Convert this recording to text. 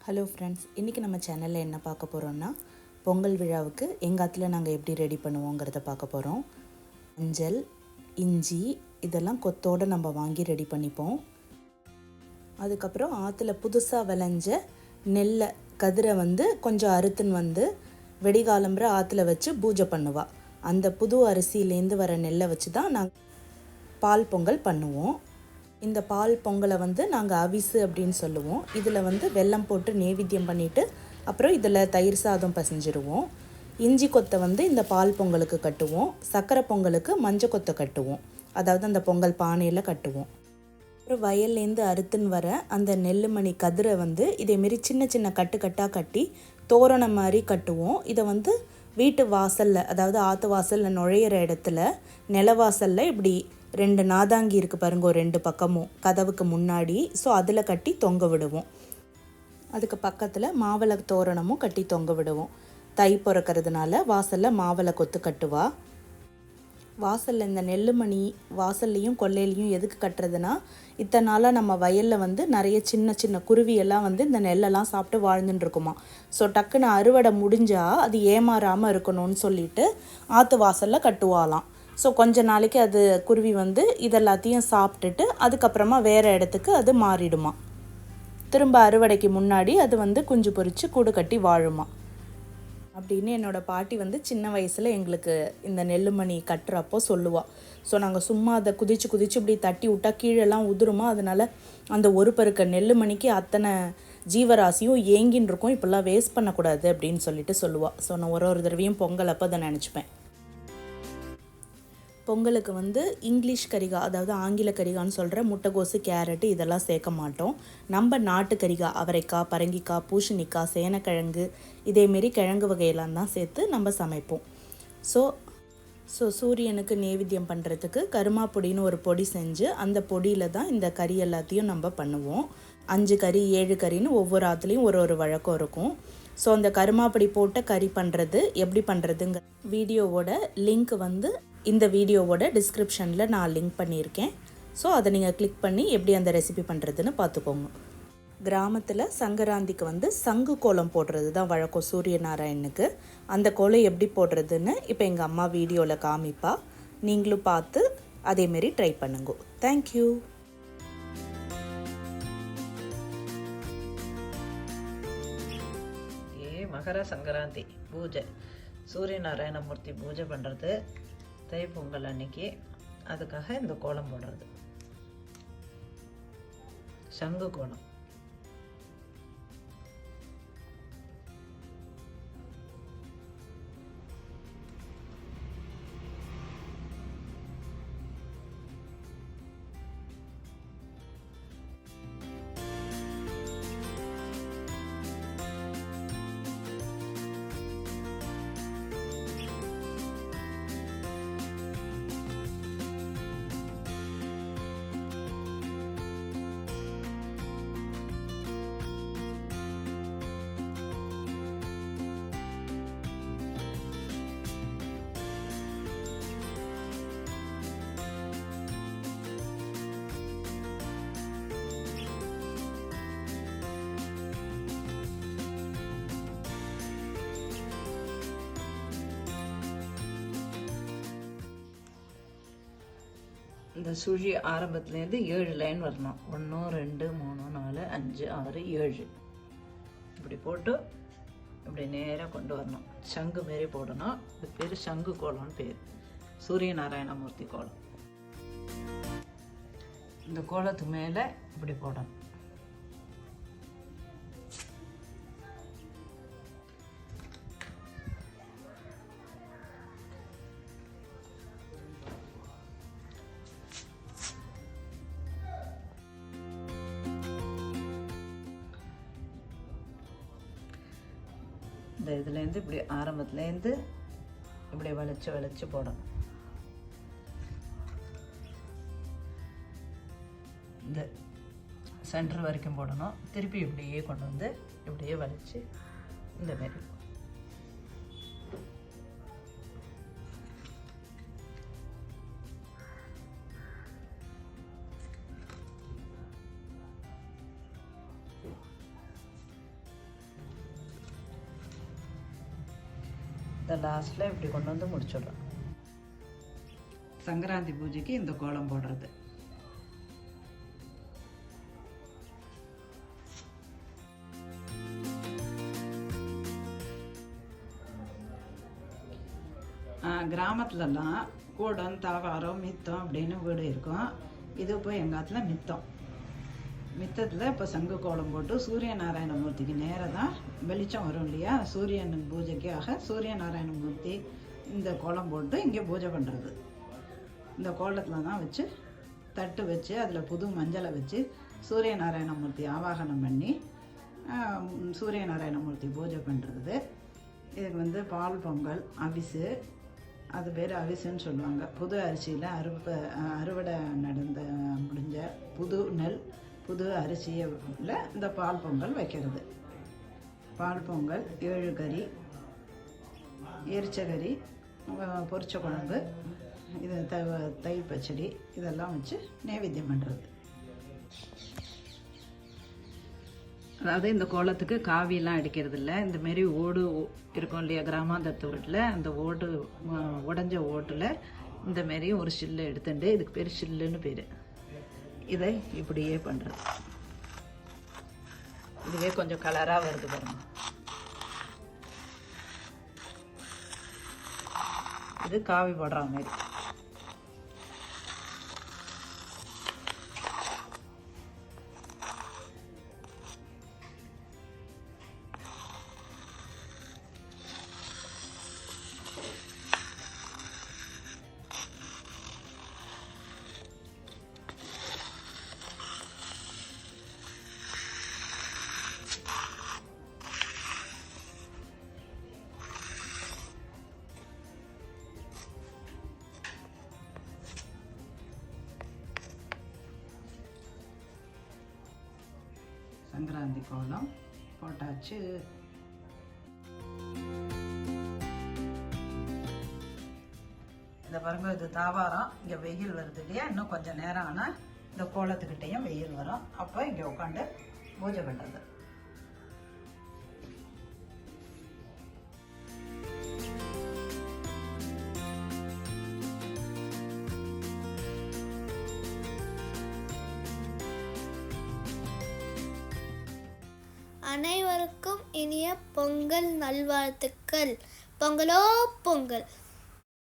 Hello friends, இன்றைக்கி நம்ம சேனலில் என்ன பார்க்க போகிறோம்னா பொங்கல் விழாவுக்கு எங்கள் ஆற்றுல நாங்கள் எப்படி ரெடி பண்ணுவோங்கிறத பார்க்க போகிறோம். மஞ்சள், இஞ்சி இதெல்லாம் கொத்தோடு நம்ம வாங்கி ரெடி பண்ணிப்போம். அதுக்கப்புறம் ஆற்றுல புதுசாக விளைஞ்ச நெல்லை கதிரை கொஞ்சம் அறுத்துன்னு வெடிகாலம்புற ஆற்றுல வச்சு பூஜை பண்ணுவாள். அந்த புது அரிசியிலேருந்து வர நெல்லை வச்சு தான் நாங்கள் பால் பொங்கல் பண்ணுவோம். இந்த பால் பொங்கலை நாங்கள் அவிசு அப்படின்னு சொல்லுவோம். இதில் வெல்லம் போட்டு நெய்வேத்தியம் பண்ணிவிட்டு அப்புறம் இதில் தயிர் சாதம் பசைஞ்சிருவோம். இஞ்சி கொத்தை இந்த பால் பொங்கலுக்கு கட்டுவோம். சர்க்கரை பொங்கலுக்கு மஞ்சள் கொத்தை கட்டுவோம், அதாவது அந்த பொங்கல் பானையில் கட்டுவோம். அப்புறம் வயல்லேருந்து அறுத்துன்னு வர அந்த நெல்லுமணி கதிரை இதேமாரி சின்ன சின்ன கட்டாக கட்டி தோரணம் மாதிரி கட்டுவோம். இதை வீட்டு வாசலில், அதாவது ஆற்று வாசலில் நுழையிற இடத்துல நிலவாசலில் இப்படி 2 நாதாங்கி இருக்குது பாருங்க, 2 பக்கமும் கதவுக்கு முன்னாடி. ஸோ அதில் கட்டி தொங்க விடுவோம். அதுக்கு பக்கத்தில் மாவளை தோரணமும் கட்டி தொங்க விடுவோம். தை பிறக்கிறதுனால வாசலில் மாவளை கொத்து கட்டுவா. வாசலில் இந்த நெல்லுமணி வாசல்லையும் கொல்லையிலையும் எதுக்கு கட்டுறதுனா, இத்தனை நாளாக நம்ம வயலில் நிறைய சின்ன சின்ன குருவியெல்லாம் இந்த நெல்லெல்லாம் சாப்பிட்டு வாழ்ந்துட்டு இருக்குமா. ஸோ டக்குன்னு அறுவடை முடிஞ்சால் அது ஏமாறாமல் இருக்கணும்னு சொல்லிட்டு ஆற்று வாசலில் கட்டுவாலாம். ஸோ கொஞ்ச நாளைக்கு அது குருவி இதெல்லாத்தையும் சாப்பிட்டுட்டு அதுக்கப்புறமா வேறு இடத்துக்கு அது மாறிடுமா. திரும்ப அறுவடைக்கு முன்னாடி அது குஞ்சு பொரித்து கூடு கட்டி வாழுமா அப்படின்னு என்னோடய பாட்டி சின்ன வயசில் எங்களுக்கு இந்த நெல்லுமணி கட்டுறப்போ சொல்லுவாள். ஸோ நாங்கள் சும்மா அதை குதித்து இப்படி தட்டி விட்டால் கீழெல்லாம் உதிருமா. அதனால் அந்த ஒரு பருக்க நெல்லுமணிக்கு அத்தனை ஜீவராசியும் ஏங்கின்னு இருக்கும், இப்போல்லாம் வேஸ்ட் பண்ணக்கூடாது அப்படின்னு சொல்லிட்டு சொல்லுவாள். ஸோ நான் ஒரு தடவையும் பொங்கல் அப்போ அதை நினச்சிப்பேன். பொங்கலுக்கு இங்கிலீஷ் கரிகாய், அதாவது ஆங்கில கரிகான்னு சொல்கிற முட்டைகோசு, கேரட்டு இதெல்லாம் சேர்க்க மாட்டோம். நம்ம நாட்டு கரிகாய், அவரைக்காய், பரங்கிக்காய், பூசணிக்காய், சேனக்கிழங்கு இதேமாரி கிழங்கு வகையெல்லாம் தான் சேர்த்து நம்ம சமைப்போம். ஸோ சூரியனுக்கு நெய்வேத்தியம் பண்ணுறதுக்கு கருமாப்பொடின்னு ஒரு பொடி செஞ்சு அந்த பொடியில் தான் இந்த கறி எல்லாத்தையும் நம்ம பண்ணுவோம். 5 கறி 7 கறின்னு ஒவ்வொரு ஆற்றுலேயும் ஒரு வழக்கம் இருக்கும். ஸோ அந்த கருமாப்பொடி போட்ட கறி பண்ணுறது எப்படி பண்ணுறதுங்க வீடியோவோட லிங்க் இந்த வீடியோவோட டிஸ்கிரிப்ஷனில் நான் லிங்க் பண்ணியிருக்கேன். ஸோ அதை நீங்கள் கிளிக் பண்ணி எப்படி அந்த ரெசிபி பண்ணுறதுன்னு பார்த்துக்கோங்க. கிராமத்தில் சங்கராந்திக்கு சங்கு கோலம் போடுறது தான் வழக்கம் சூரியநாராயணனுக்கு. அந்த கோலம் எப்படி போடுறதுன்னு இப்போ எங்கள் அம்மா வீடியோவில் காமிப்பா. நீங்களும் பார்த்து அதேமாரி ட்ரை பண்ணுங்க. தேங்க்யூ. மகர சங்கராந்தி பூஜை, சூரியநாராயணமூர்த்தி பூஜை பண்ணுறது தைப்பொங்கல் அன்னைக்கு. அதுக்காக இந்த கோலம் போடுறது சங்கு கோலம். இந்த சுழி ஆரம்பத்துலேருந்து 7 லைன் வரணும். 1 2 3 4 5 6 7 இப்படி போட்டு இப்படி நேராக கொண்டு வரணும். சங்கு மாரி போடணும். இது பேர் சங்கு கோலம்னு பேர், சூரியநாராயணமூர்த்தி கோலம். இந்த கோலத்துக்கு மேலே இப்படி போடணும். இந்த இதுலேருந்து இப்படி ஆரம்பத்துலேருந்து இப்படி வளைச்சு போடணும். இந்த சென்டர் வரைக்கும் போடணும். திருப்பி இப்படியே கொண்டு இப்படியே வளைச்சு இந்த மாதிரி. இந்த லாஸ்ட்டில் இப்படி கொண்டு வந்து முடிச்சிடுறோம். சங்கராந்தி பூஜைக்கு இந்த கோலம் போடுறது. கிராமத்துலலாம் கூடம் தாவாரம் மித்தம் அப்படின்னு வீடு இருக்கும். இது இப்போ எங்கள் ஆத்துல மித்தத்தில் இப்போ சங்கு கோலம் போட்டு சூரிய நாராயணமூர்த்திக்கு நேராக தான் வெளிச்சம் வரும் இல்லையா, சூரியன் பூஜைக்காக சூரிய நாராயணமூர்த்தி இந்த கோலம் போட்டு இங்கே பூஜை பண்ணுறது. இந்த கோலத்தில் தான் வச்சு தட்டு வச்சு அதில் புது மஞ்சளை வச்சு சூரிய நாராயணமூர்த்தி ஆவாகனம் பண்ணி சூரிய நாராயணமூர்த்தி பூஜை பண்ணுறது. இதுக்கு வந்து பால் பொங்கல், அவிசு, அது பேர் அவிசுன்னு சொல்லுவாங்க. புது அரிசியில் அறுவடை முடிஞ்ச புது நெல் புது அரிசியில் இந்த பால் பொங்கல் வைக்கிறது. பால் பொங்கல், 7 கறி, எரிச்சகறி, பொரிச்ச குழம்பு, இது தயிர் பச்சடி இதெல்லாம் வச்சு நைவேத்தியம் பண்ணுறது. அதாவது இந்த கோலத்துக்கு காவியெல்லாம் அடிக்கிறது இல்லை. இந்தமாரி ஓடு இருக்கும் இல்லையா கிராமாந்தரத்து வீட்டில், அந்த ஓடு உடஞ்ச ஓட்டில் இந்தமாரி ஒரு சில்லு எடுத்துட்டு, இதுக்கு பேர் சில்லுன்னு பேர். இதை இப்படியே பண்ணுறது. இதுவே கொஞ்சம் கலராக வருது பாருங்க. இது காவி போடுற மாதிரி. சங்கராந்தி கோலம் போட்டாச்சு. இந்த பாருங்க, இது தாவாரம். இங்கே வெயில் வருது இல்லையா, இன்னும் கொஞ்சம் நேரம் ஆனால் இந்த கோலத்துக்கிட்டையும் வெயில் வரும். அப்போ இங்கே உட்காந்து பூஜை பண்ணுறது. அனைவருக்கும் இனிய பொங்கல் நல்வாழ்த்துக்கள். பொங்கலோ பொங்கல்.